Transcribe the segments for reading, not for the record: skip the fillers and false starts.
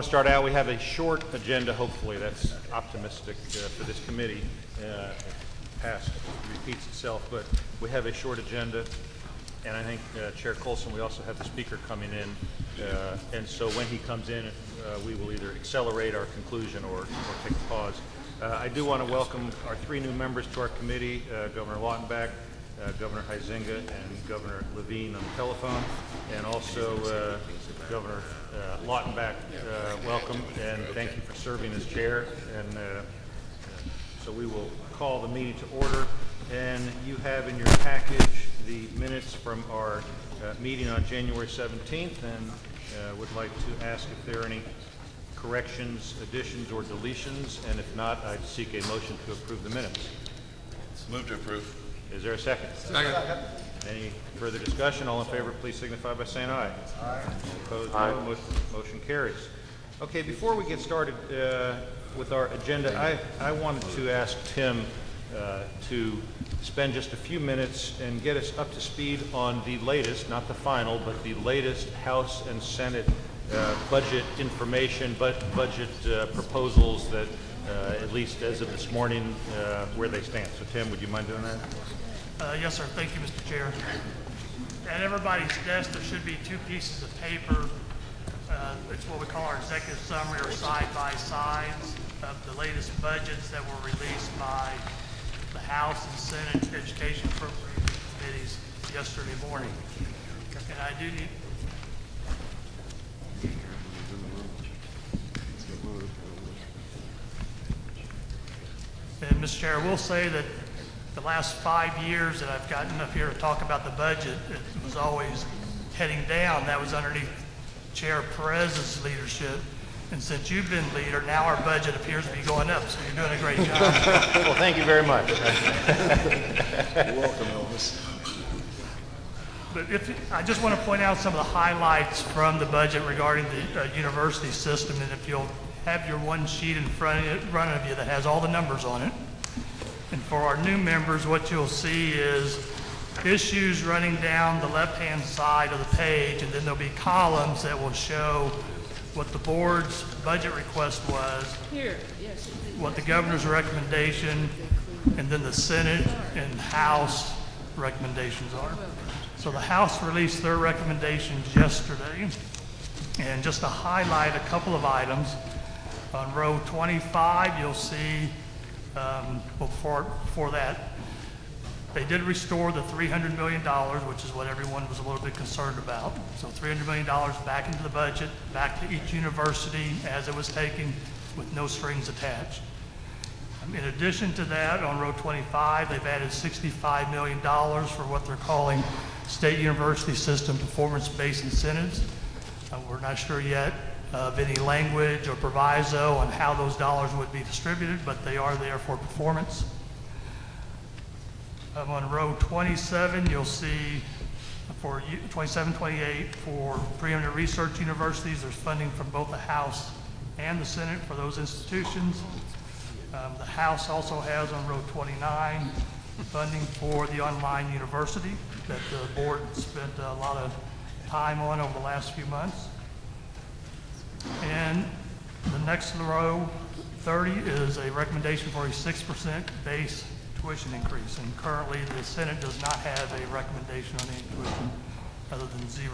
Start out, we have a short agenda, hopefully. That's optimistic for this committee. Past repeats itself, but we have a short agenda, and I think Chair Colson, we also have the speaker coming in, and so when he comes in, we will either accelerate our conclusion or take a pause. I do want to welcome our three new members to our committee, Governor Lautenbach, Governor Huizenga, and Governor Levine on the telephone, and also Governor Lautenbach, welcome, and thank you for serving as chair. And so we will call the meeting to order. And you have in your package the minutes from our meeting on January 17th, and would like to ask if there are any corrections, additions, or deletions, and if not, I'd seek a motion to approve the minutes. Move to approve. Is there a second? Second. Any further discussion? All in favor, please signify by saying aye. Aye. Opposed, no. Motion carries. Okay, before we get started with our agenda, I wanted to ask Tim to spend just a few minutes and get us up to speed on the latest, not the final, but the latest House and Senate budget information, budget proposals that, at least as of this morning, where they stand. So Tim, would you mind doing that? Yes, sir. Thank you, Mr. Chair. At everybody's desk, there should be two pieces of paper. It's what we call our executive summary, or side-by-sides of the latest budgets that were released by the House and Senate Education Appropriations Committees yesterday morning. And I do need... And Mr. Chair, I will say that the last 5 years that I've gotten up here to talk about the budget, it was always heading down. That was underneath Chair Perez's leadership. And since you've been leader, now our budget appears to be going up, so you're doing a great job. Well, thank you very much. You're welcome, Elvis. But I just want to point out some of the highlights from the budget regarding the university system, and if you'll have your one sheet in front of you that has all the numbers on it. And for our new members, what you'll see is issues running down the left-hand side of the page, and then there'll be columns that will show what the board's budget request was, what the governor's recommendation, and then the Senate and House recommendations are. So the House released their recommendations yesterday, and just to highlight a couple of items, on row 25, you'll see, before that, they did restore the $300 million, which is what everyone was a little bit concerned about. So $300 million back into the budget, back to each university as it was taken, with no strings attached. In addition to that, on row 25, they've added $65 million for what they're calling state university system performance-based incentives. We're not sure yet of any language or proviso on how those dollars would be distributed, but they are there for performance. On row 27, you'll see for 27, 28, for preeminent research universities, there's funding from both the House and the Senate for those institutions. The House also has on row 29 funding for the online university that the board spent a lot of time on over the last few months. And the next row, 30, is a recommendation for a 6% base tuition increase. And currently, the Senate does not have a recommendation on any tuition other than 0.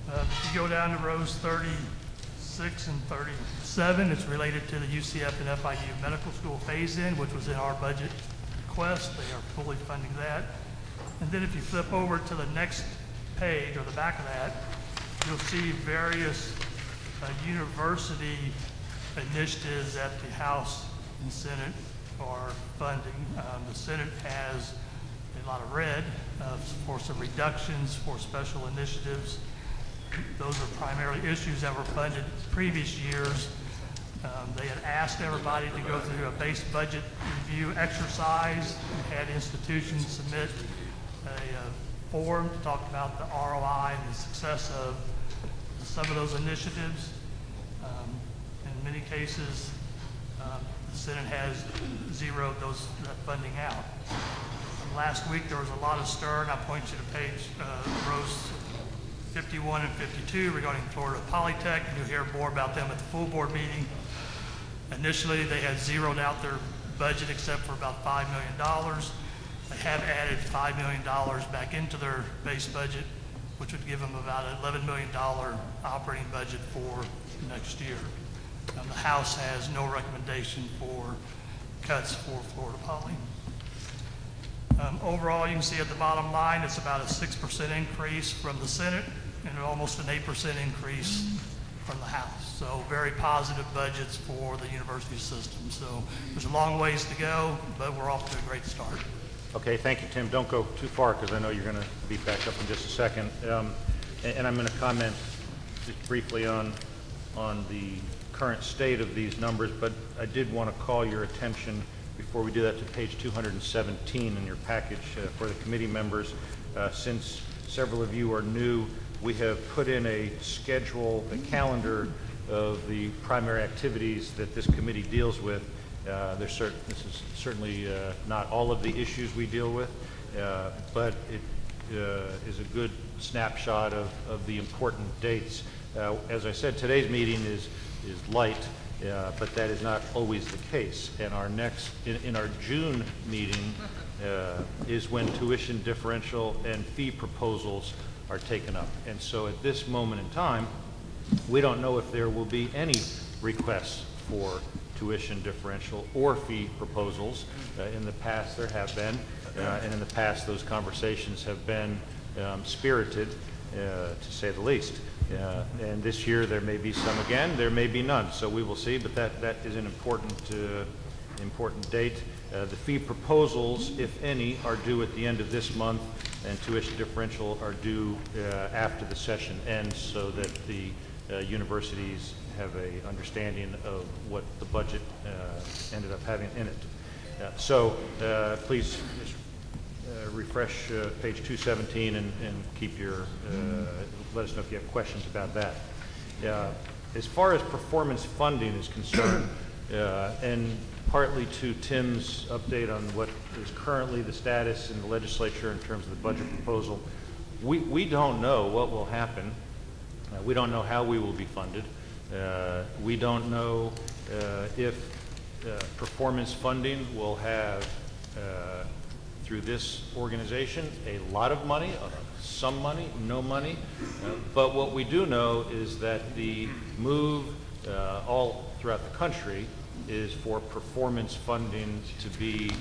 If you go down to rows 36 and 37, it's related to the UCF and FIU medical school phase-in, which was in our budget request. They are fully funding that. And then if you flip over to the next page, or the back of that, you'll see various university initiatives that the House and Senate are funding. The Senate has a lot of red for some reductions for special initiatives. Those are primarily issues that were funded previous years. They had asked everybody to go through a base budget review exercise and had institutions submit a form to talk about the ROI and the success of some of those initiatives. In many cases, the Senate has zeroed that funding out. Last week there was a lot of stir, and I point you to rows 51 and 52 regarding Florida Polytech. You'll hear more about them at the full board meeting. Initially, they had zeroed out their budget except for about $5 million. They have added $5 million back into their base budget, which would give them about an $11 million operating budget for next year. The House has no recommendation for cuts for Florida Poly. Overall, you can see at the bottom line, it's about a 6% increase from the Senate and almost an 8% increase from the House. So very positive budgets for the university system. So there's a long ways to go, but we're off to a great start. Okay, thank you, Tim. Don't go too far because I know you're going to be back up in just a second. And I'm going to comment just briefly on the current state of these numbers, but I did want to call your attention before we do that to page 217 in your package for the committee members. Since several of you are new, we have put in a schedule, a calendar of the primary activities that this committee deals with. This is certainly not all of the issues we deal with, but it is a good snapshot of the important dates. As I said, today's meeting is light, but that is not always the case. And our next, in our June meeting, is when tuition differential and fee proposals are taken up. And so at this moment in time, we don't know if there will be any requests for tuition differential or fee proposals. In the past there have been, and in the past those conversations have been spirited, to say the least. And this year there may be some again, there may be none, so we will see, but that is an important date. The fee proposals, if any, are due at the end of this month, and tuition differential are due after the session ends, so that the universities have a understanding of what the budget ended up having in it. So please just refresh page 217 and keep your, let us know if you have questions about that. As far as performance funding is concerned, and partly to Tim's update on what is currently the status in the legislature in terms of the budget proposal, we don't know what will happen. We don't know how we will be funded. We don't know if performance funding will have, through this organization, a lot of money, some money, no money. But what we do know is that the move all throughout the country is for performance funding to be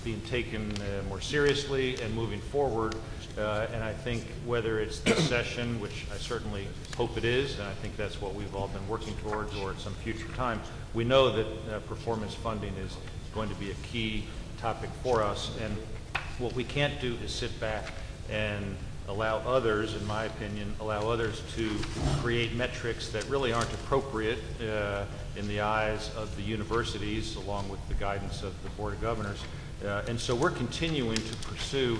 being taken more seriously and moving forward. And I think whether it's this session, which I certainly hope it is, and I think that's what we've all been working towards, or at some future time, we know that performance funding is going to be a key topic for us. And what we can't do is sit back and allow others, in my opinion, allow others to create metrics that really aren't appropriate in the eyes of the universities, along with the guidance of the Board of Governors. And so we're continuing to pursue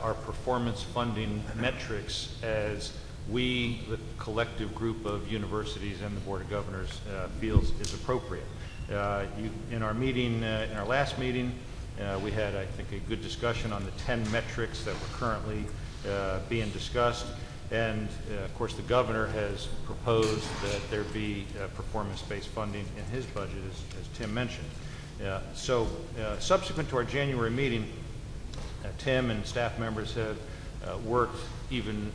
our performance funding metrics as we, the collective group of universities and the Board of Governors, feels is appropriate. In our meeting, in our last meeting, we had, I think, a good discussion on the 10 metrics that were currently being discussed. And of course, the governor has proposed that there be performance-based funding in his budget, as Tim mentioned. So subsequent to our January meeting, Tim and staff members have worked even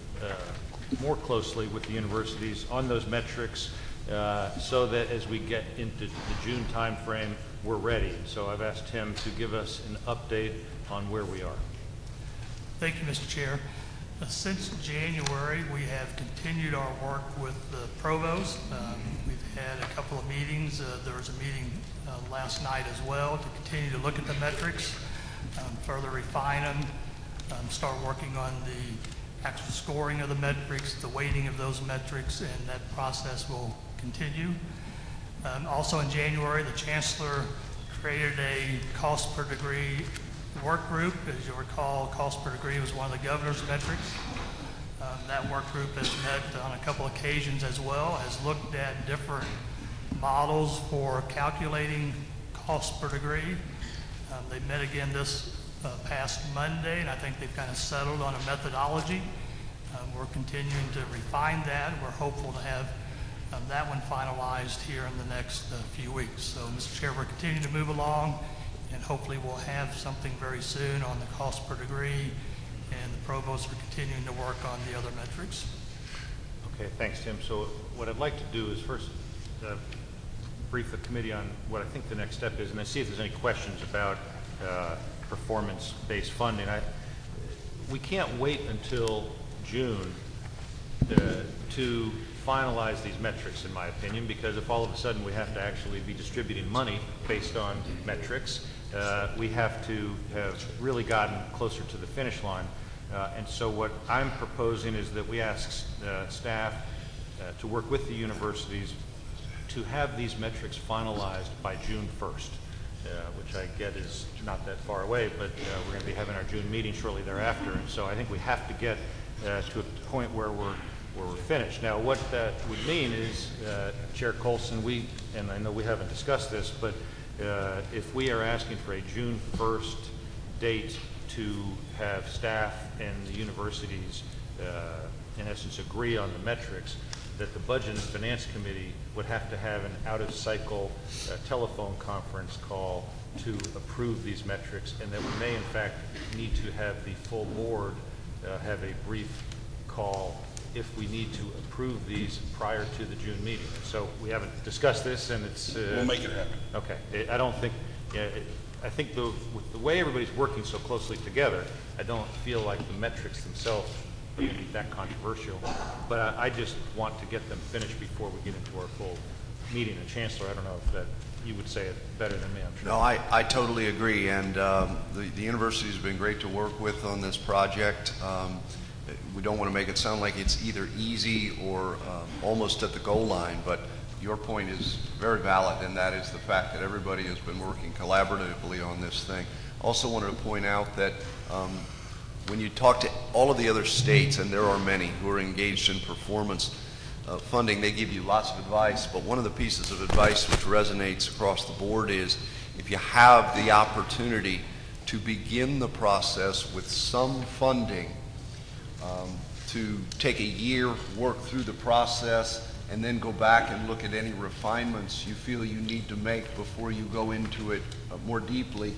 more closely with the universities on those metrics so that as we get into the June timeframe, we're ready. So I've asked Tim to give us an update on where we are. Thank you, Mr. Chair. Since January, we have continued our work with the provost. We've had a couple of meetings. There was a meeting last night as well to continue to look at the metrics, further refine them, start working on the actual scoring of the metrics, the weighting of those metrics, and that process will continue. Also in January, the Chancellor created a cost per degree work group. As you'll recall, cost per degree was one of the governor's metrics. That work group has met on a couple occasions as well, has looked at different models for calculating cost per degree. They met again this past Monday, and I think they've kind of settled on a methodology. We're continuing to refine that. We're hopeful to have that one finalized here in the next few weeks. So, Mr. Chair, we're continuing to move along, and hopefully we'll have something very soon on the cost per degree, and the provosts are continuing to work on the other metrics. Okay, thanks, Tim. So what I'd like to do is first brief the committee on what I think the next step is, and then see if there's any questions about performance-based funding. We can't wait until June to finalize these metrics, in my opinion, because if all of a sudden we have to actually be distributing money based on metrics, we have to have really gotten closer to the finish line. And so what I'm proposing is that we ask staff to work with the universities to have these metrics finalized by June 1st, which I get is not that far away, but we're going to be having our June meeting shortly thereafter. And so I think we have to get to a point where we're finished. Now, what that would mean is, Chair Colson, and I know we haven't discussed this, but if we are asking for a June 1st date to have staff and the universities, in essence, agree on the metrics, that the Budget and Finance Committee would have to have an out-of-cycle telephone conference call to approve these metrics, and that we may, in fact, need to have the full board have a brief call if we need to approve these prior to the June meeting. And so we haven't discussed this, and it's... We'll make it happen. Okay. I don't think... I think with the way everybody's working so closely together, I don't feel like the metrics themselves are going to be that controversial. But I just want to get them finished before we get into our full meeting. And Chancellor, I don't know if that you would say it better than me, I'm sure. No, I totally agree. And the university has been great to work with on this project. We don't want to make it sound like it's either easy or almost at the goal line, but your point is very valid, and that is the fact that everybody has been working collaboratively on this thing. Also wanted to point out that when you talk to all of the other states, and there are many who are engaged in performance funding, they give you lots of advice, but one of the pieces of advice which resonates across the board is if you have the opportunity to begin the process with some funding, to take a year, work through the process, and then go back and look at any refinements you feel you need to make before you go into it more deeply,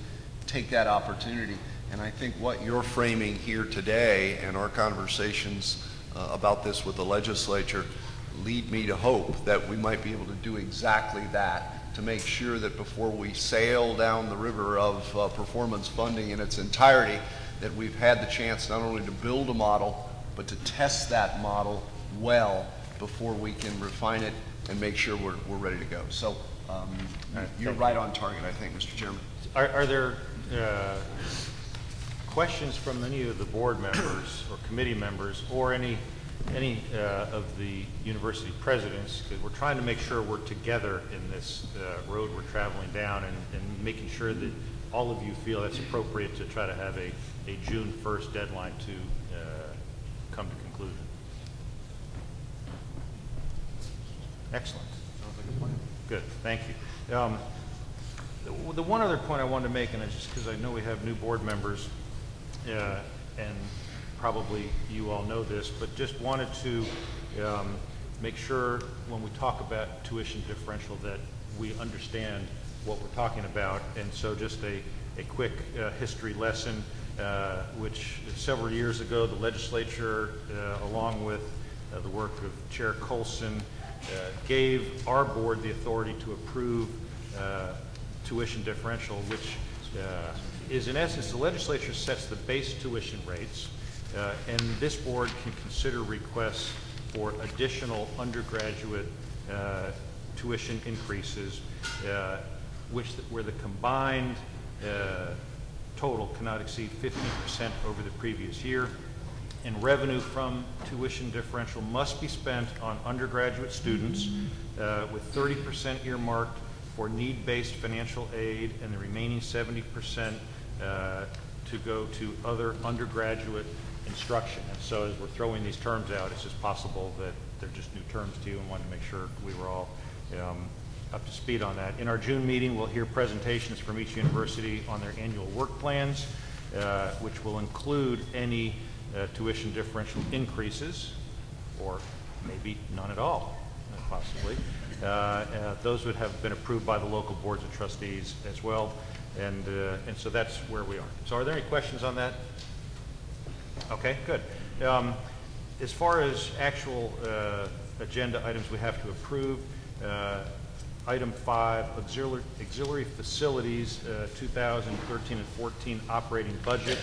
take that opportunity. And I think what you're framing here today and our conversations about this with the legislature lead me to hope that we might be able to do exactly that, to make sure that before we sail down the river of performance funding in its entirety, that we've had the chance not only to build a model, but to test that model well before we can refine it and make sure we're ready to go. So you're right on target, I think, Mr. Chairman. Are there questions from any of the board members or committee members or any of the university presidents? Because we're trying to make sure we're together in this road we're traveling down, and making sure that all of you feel it's appropriate to try to have a June 1st deadline to come to conclusion. Excellent. Sounds like a plan. Good. Thank you. The one other point I wanted to make, and it's just because I know we have new board members, and probably you all know this, but just wanted to make sure when we talk about tuition differential that we understand what we're talking about. And so just a quick history lesson, which several years ago the legislature, along with the work of Chair Colson, gave our board the authority to approve tuition differential, which is in essence the legislature sets the base tuition rates, and this board can consider requests for additional tuition increases, where the combined total cannot exceed 15% over the previous year. And revenue from tuition differential must be spent on undergraduate students, with 30% earmarked for need-based financial aid and the remaining 70% to go to other undergraduate instruction. And so as we're throwing these terms out, it's just possible that they're just new terms to you, and wanted to make sure we were all up to speed on that. In our June meeting, we'll hear presentations from each university on their annual work plans, which will include any tuition differential increases, or maybe none at all, possibly. Those would have been approved by the local boards of trustees as well, and so that's where we are. So are there any questions on that? Okay, good. As far as actual agenda items we have to approve, item 5, auxiliary facilities, 2013 and 14 operating budget.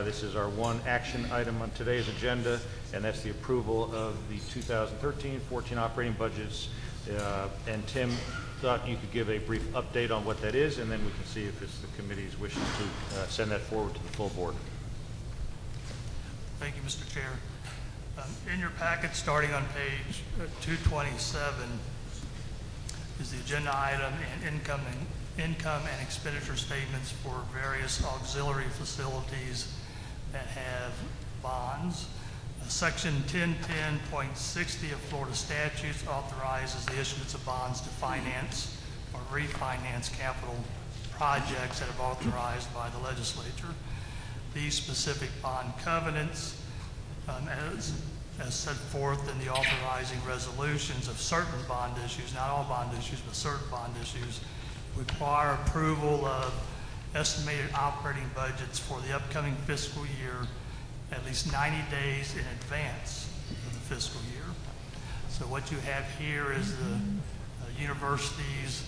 This is our one action item on today's agenda, and that's the approval of the 2013-14 operating budgets. And Tim thought you could give a brief update on what that is, and then we can see if it's the committee's wishes to send that forward to the full board. Thank you, Mr. Chair. In your packet, starting on page 227, is the agenda item and income and expenditure statements for various auxiliary facilities that have bonds. Section 1010.60 of Florida statutes authorizes the issuance of bonds to finance or refinance capital projects that are authorized by the legislature. These specific bond covenants, as set forth in the authorizing resolutions of certain bond issues, not all bond issues, but certain bond issues, require approval of estimated operating budgets for the upcoming fiscal year at least 90 days in advance of the fiscal year. So what you have here is the university's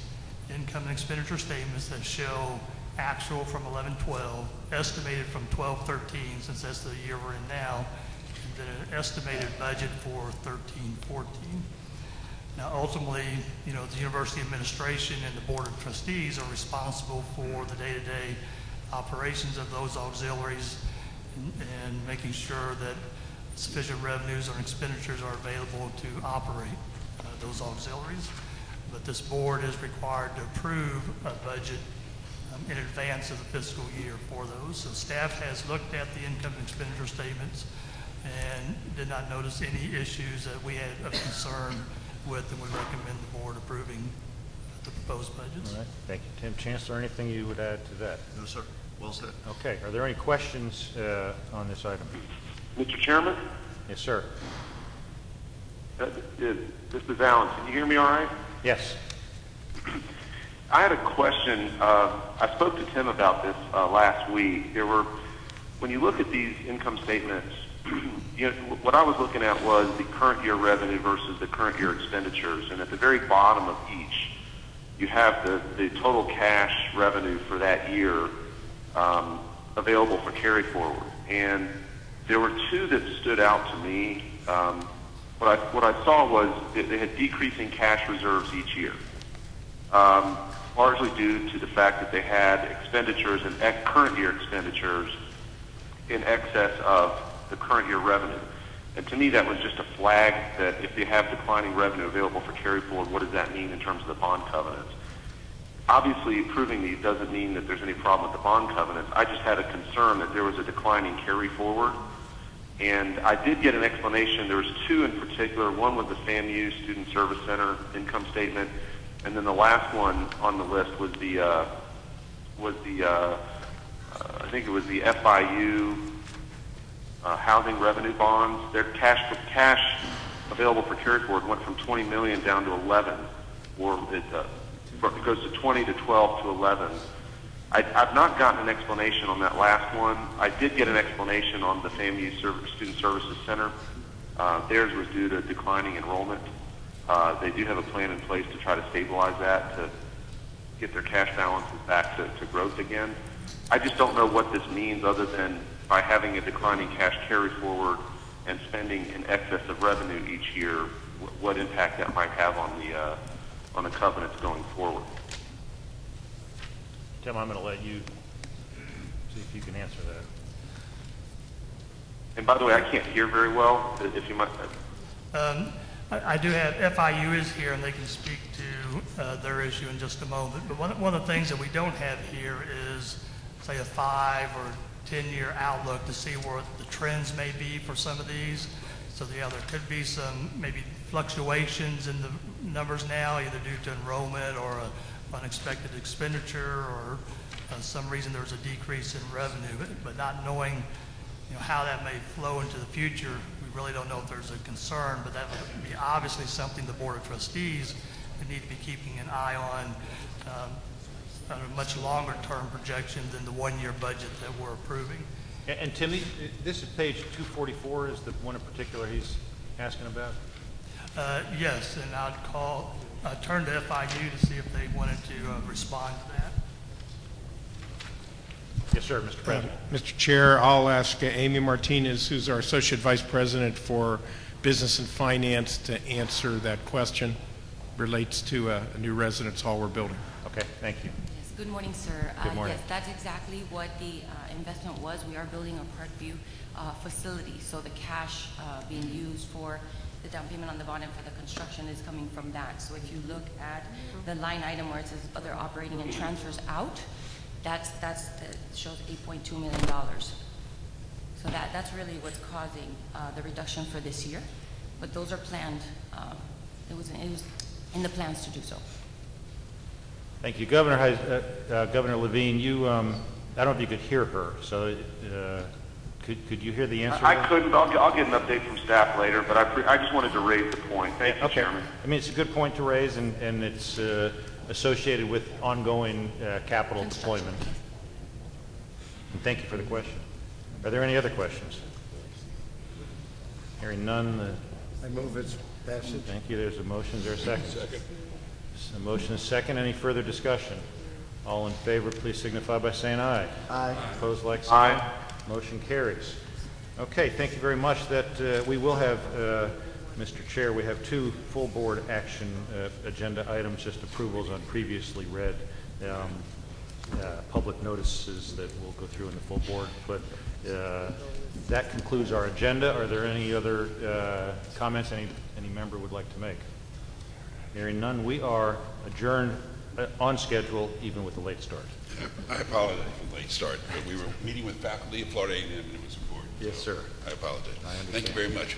income and expenditure statements that show actual from 11-12, estimated from 12-13, since that's the year we're in now, and then an estimated budget for 13-14. Now, ultimately, you know, the university administration and the board of trustees are responsible for the day-to-day operations of those auxiliaries and making sure that sufficient revenues or expenditures are available to operate those auxiliaries. But this board is required to approve a budget in advance of the fiscal year for those. So staff has looked at the income and expenditure statements and did not notice any issues that we had of concern with, and would recommend the board approving the proposed budgets. All right, thank you, Tim. Chancellor, anything you would add to that? No, sir. Well said. Okay, are there any questions on this item? Mr. Chairman? Yes, sir. This is Alan. Can you hear me all right? Yes. I had a question. I spoke to Tim about this last week. When you look at these income statements, you know, what I was looking at was the current year revenue versus the current year expenditures. And at the very bottom of each, you have the total cash revenue for that year available for carry forward. And there were two that stood out to me. What I saw was they had decreasing cash reserves each year, largely due to the fact that they had expenditures and current year expenditures in excess of the current year revenue. And to me, that was just a flag that if they have declining revenue available for carry forward, what does that mean in terms of the bond covenants? Obviously, approving these doesn't mean that there's any problem with the bond covenants. I just had a concern that there was a declining carry forward. And I did get an explanation. There was two in particular. One was the FAMU Student Service Center income statement, and then the last one on the list was I think it was the FIU housing revenue bonds. Their cash available for carry forward went from 20 million down to 11, or it goes to 20 to 12 to 11. I've not gotten an explanation on that last one. I did get an explanation on the FAMU Student Services Center. Theirs was due to declining enrollment. They do have a plan in place to try to stabilize that, to get their cash balances back to growth again. I just don't know what this means, other than by having a declining cash carry forward and spending in excess of revenue each year, what impact that might have on the covenants going forward. Tim, I'm going to let you see if you can answer that. And by the way, I can't hear very well, if you might. I do have, FIU is here and they can speak to their issue in just a moment. But one of the things that we don't have here is, say, a 5 or 10-year outlook to see where the trends may be for some of these. So yeah, there could be some maybe fluctuations in the numbers now, either due to enrollment or a unexpected expenditure, or some reason there was a decrease in revenue, but not knowing how that may flow into the future, we really don't know if there's a concern, but that would be obviously something the Board of Trustees would need to be keeping an eye on a much longer term projection than the one-year budget that we're approving. And Tim, this is page 244 is the one in particular he's asking about? Yes, and I'd turn to FIU to see if they wanted to respond to that. Yes, sir, Mr. President. Mr. Chair, I'll ask Amy Martinez, who's our Associate Vice President for Business and Finance, to answer that question. Relates to a new residence hall we're building. Okay, thank you. Yes, good morning, sir. Good morning. Yes, that's exactly what the investment was. We are building a Parkview facility, so the cash being used for the down payment on the bond and for the construction is coming from that. So if you look at the line item where it says other operating and transfers out, that shows $8.2 million. So that's really what's causing the reduction for this year. But those are planned. It was in the plans to do so. Thank you. Governor Levine, you, I don't know if you could hear her, so could you hear the answer? I couldn't. I'll get an update from staff later, but I just wanted to raise the point. Thank you, Okay. Chairman. I mean, it's a good point to raise, and it's associated with ongoing capital deployment. And thank you for the question. Are there any other questions? Hearing none. I move its passage. Thank you. There's a motion. Is there a second? Second. A motion is second. Any further discussion? All in favor, please signify by saying aye. Aye. Opposed, like sign. Aye. Motion carries. Okay, thank you very much. That we will have, Mr. Chair, we have two full board action agenda items, just approvals on previously read public notices that we'll go through in the full board. But that concludes our agenda. Are there any other comments any member would like to make? Hearing none, we are adjourned on schedule, even with the late start. I apologize for the late start, but we were meeting with faculty at Florida A&M and it was important. Yes, sir. I apologize. I understand. Thank you very much.